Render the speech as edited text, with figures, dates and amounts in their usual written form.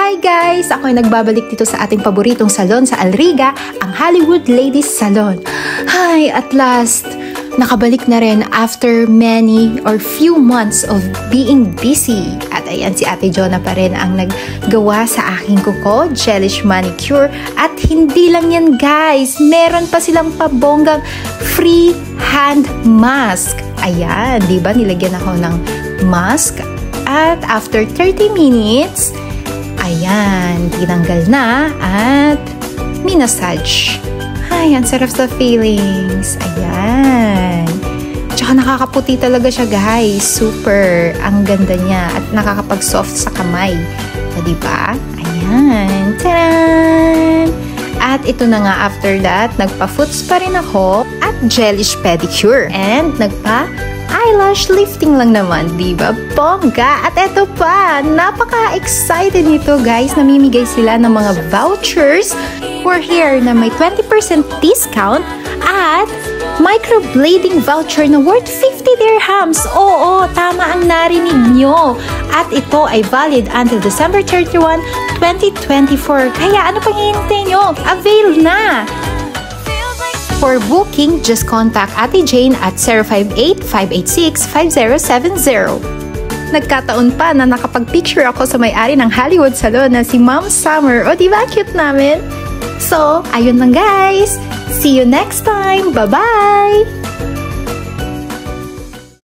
Hi guys! Ako'y nagbabalik dito sa ating paboritong salon sa Alriga, ang Hollywood Ladies Salon. Hi, at last, nakabalik na rin after many or few months of being busy. At ayan, si Ate Jonah pa rin ang naggawa sa aking kuko, gelish manicure. At hindi lang yan guys, meron pa silang pabonggang free hand mask. Ayan, di ba nilagyan ako ng mask? At after 30 minutes, ayan, tinanggal na at minasage. Ay, ang sarap sa feelings. Ayan. Tsaka nakakaputi talaga siya guys. Super. Ang ganda niya. At nakakapag-soft sa kamay. O, diba? Ayan. Taran! At ito na nga after that, nagpa-foots pa rin ako at gelish pedicure. And nagpa-eyelash lifting lang naman, diba? Bongga! At eto pa, napaka-excited nito guys. Namimigay sila ng mga vouchers for hair na may 20% discount at microblading voucher na worth 50 dirhams. Oo, tama ang narinig nyo. At ito ay valid until December 31, 2024. Kaya ano pang hihintay nyo? Avail na! For booking, just contact Ate Jane at 058-586-5070. Nagkataon pa na nakapag-picture ako sa may-ari ng Hollywood Salon na si Ma'am Summer. O, diba cute namin? So, ayun lang guys. See you next time. Bye-bye!